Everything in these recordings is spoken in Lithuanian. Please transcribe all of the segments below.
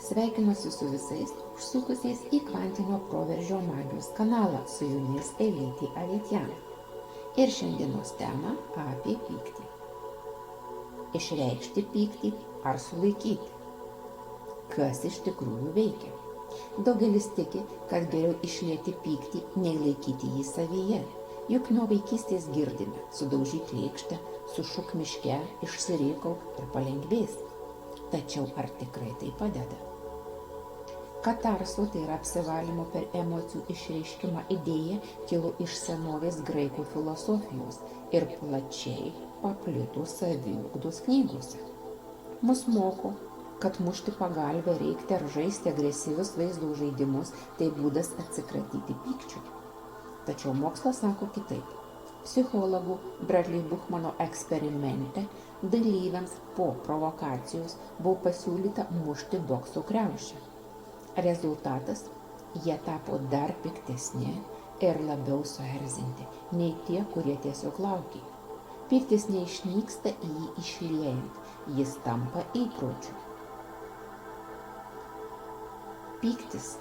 Sveikinuosi su visais užsukusiais į kvantinio proveržio magijos kanalą su jumis Elytė Avetian. Ir šiandienos tema apie pyktį. Išreikšti pyktį ar sulaikyti. Kas iš tikrųjų veikia? Daugelis tiki, kad geriau išlieti pyktį, nei laikyti jį savyje. Juk nuo vaikystės girdime: sudaužyk lėkštę, sušuk miške, išsirėkauk ir palengvės. Tačiau ar tikrai tai padeda? Katarso, tai yra apsivalymo per emocijų išreiškimą idėja, kilo iš senovės graikų filosofijos ir plačiai paplito saviugdos knygose. Mus moko, kad mušti pagalvę, reikti ar žaisti agresyvius vaizdo žaidimus tai būdas atsikratyti pykčių. Tačiau mokslas sako kitaip. Psichologų Bradley Buchmano eksperimente dalyviams po provokacijos buvo pasiūlyta mušti bokso kriaušę. Rezultatas – jie tapo dar piktesni ir labiau suerzinti nei tie, kurie tiesiog laukė. Pyktis neišnyksta į jį išliejant, jis tampa įpročiu. Pyktis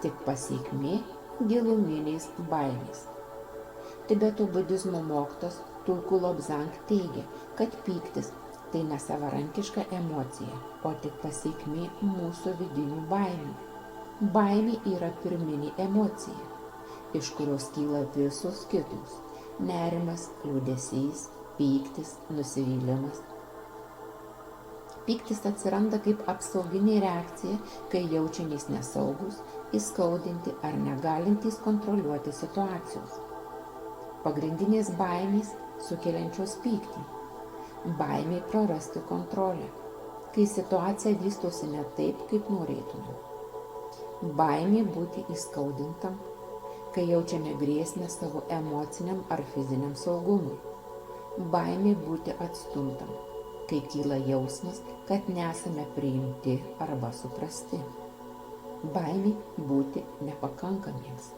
tik pasekmė giluminės baimės. Tibeto budizmo mokytojas Tulku Lobzang teigia, kad pyktis tai nesavarankiška emocija, o tik pasekmė mūsų vidinių baimių. Baimė yra pirminė emocija, iš kurios kyla visos kitos – nerimas, liūdesys, pyktis, nusivylimas. Pyktis atsiranda kaip apsauginė reakcija, kai jaučiamės nesaugus, įskaudinti ar negalintys kontroliuoti situacijos. Pagrindinės baimės sukeliančios pyktį. Baimė prarasti kontrolę, kai situacija vystosi ne taip, kaip norėtume. Baimė būti įskaudintam, kai jaučiame grėsmę savo emociniam ar fiziniam saugumui. Baimė būti atstumtam, kai kyla jausmas, kad nesame priimti arba suprasti. Baimė būti nepakankamiems,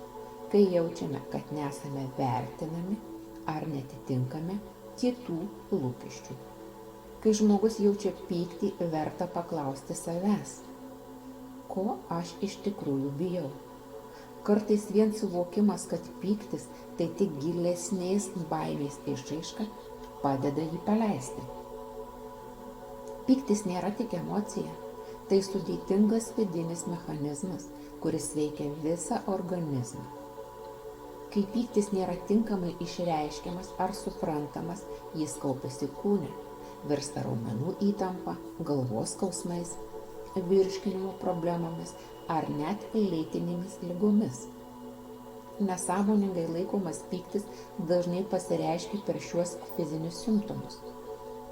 kai jaučiame, kad nesame vertinami ar netitinkame kitų lūkesčių. Kai žmogus jaučia pyktį, verta paklausti savęs, ko aš iš tikrųjų bijau. Kartais vien suvokimas, kad pyktis tai tik gilesnės baimės išraiška, padeda jį paleisti. Pyktis nėra tik emocija, tai sudėtingas vidinis mechanizmas, kuris veikia visą organizmą. Kai pyktis nėra tinkamai išreiškiamas ar suprantamas, jis kaupiasi kūne, virsta raumenų įtampa, galvos skausmais, virškinimo problemomis ar net lėtinėmis ligomis. Nesąmoningai laikomas pyktis dažnai pasireiškia per šiuos fizinius simptomus.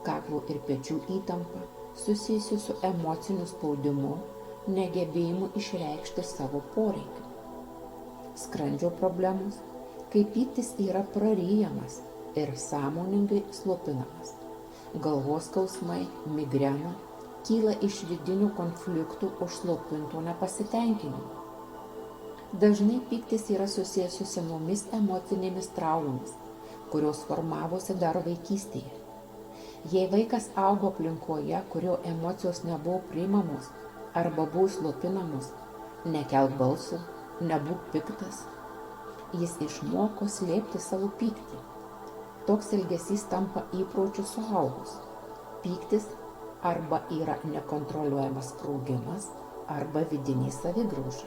Kaklo ir pečių įtampa, susijusi su emociniu spaudimu, negebėjimu išreikšti savo poreikių. Skrandžio problemos, kai pyktis yra praryjamas ir sąmoningai slopinamas. Galvos skausmai, migrena kyla iš vidinių konfliktų užslopinto nepasitenkinimo. Dažnai pyktis yra susijęs su senomis emocinėmis traumomis, kurios formavosi dar vaikystėje. Jei vaikas augo aplinkoje, kurio emocijos nebuvo priimamos arba buvo slopinamos, nekelk balso, nebūk piktas, jis išmoko slėpti savo pyktį. Toks elgesys tampa įpročiu suaugus. Pyktis arba yra nekontroliuojamas sprogimas, arba vidinė savigrauža.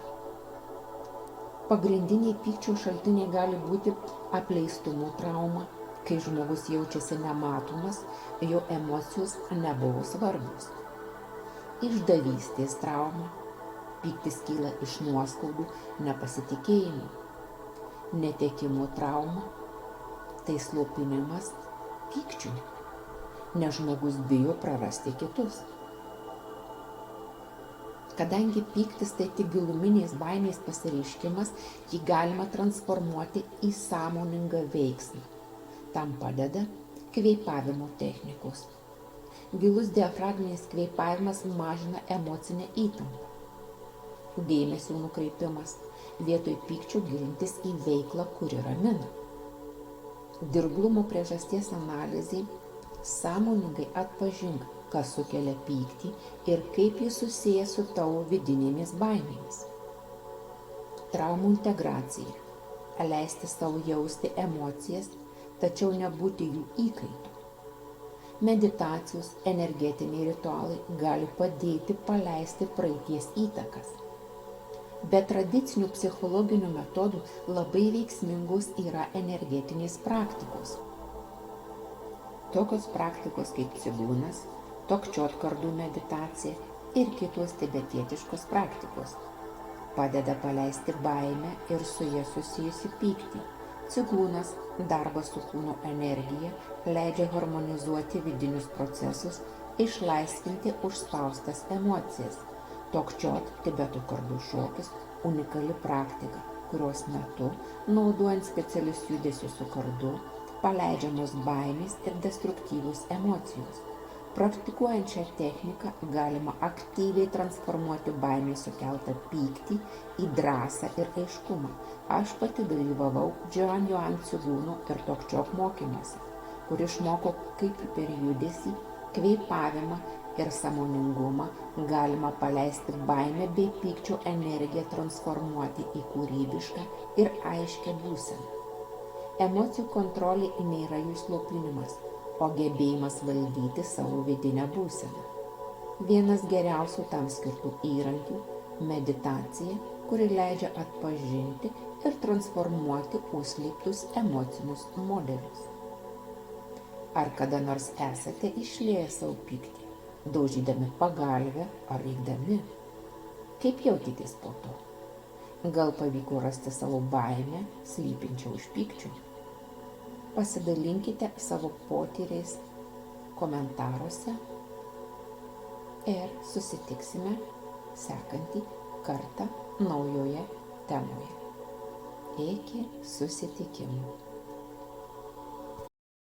Pagrindiniai pykčio šaltiniai gali būti apleistumo trauma, kai žmogus jaučiasi nematomas, jo emocijos nebuvo svarbios. Išdavystės trauma. Pyktis kyla iš nuoskaudų, nepasitikėjimo. Netekimo trauma – tai slopinimas pykčių, nes žmogus bijo prarasti kitus. Kadangi pyktis tai tik giluminės baimės pasireiškimas, jį galima transformuoti į sąmoningą veiksmą. Tam padeda kvėpavimo technikos. Gilus diafragminis kvėpavimas mažina emocinę įtampą. Dėmesio nukreipimas, vietoj pykčio gilintis į veiklą, kuri ramina. Dirglumo priežasties analizė, sąmoningai atpažink, kas sukelia pyktį ir kaip jis susijęs su tavo vidinėmis baimėmis. Traumų integracija. Leisti savo jausti emocijas, tačiau nebūti jų įkaitu. Meditacijos, energetiniai ritualai gali padėti paleisti praeities įtakas. Be tradicinių psichologinių metodų labai veiksmingos yra energetinės praktikos. Tokios praktikos kaip cigūnas, tokčiot kardų meditacija ir kitos tibetietiškos praktikos padeda paleisti baimę ir su ja susijusi pyktį. Cigūnas, darbas su kūno energija, leidžia harmonizuoti vidinius procesus, išlaisvinti užspaustas emocijas. Tokčiot, Tibeto kardų šokis, unikali praktika, kurios metu, naudojant specialius judesius su kardu, paleidžiamos baimės ir destruktyvios emocijos. Praktikuojant šią techniką galima aktyviai transformuoti baimės sukeltą pyktį į drąsą ir aiškumą. Aš pati dalyvavau Joan Yuan cigūnų ir tokčiok mokymuose, kur išmoko, kaip per judesį, kvėpavimą ir sąmoningumą galima paleisti baimę bei pykčio energiją transformuoti į kūrybišką ir aiškią būseną. Emocijų kontrolė nėra jų slopinimas, o gebėjimas valdyti savo vidinę būseną. Vienas geriausių tam skirtų įrankių – meditacija, kuri leidžia atpažinti ir transformuoti užslėptus emocinius modelius. Ar kada nors esate išlieję savo pyktį, daužydami pagalvę ar rėkdami? Kaip jautėtės po to? Gal pavyko rasti savo baimę, slypinčią už pykčių? Pasidalinkite savo potyriais komentaruose ir susitiksime sekantį kartą naujoje temoje. Iki susitikimų.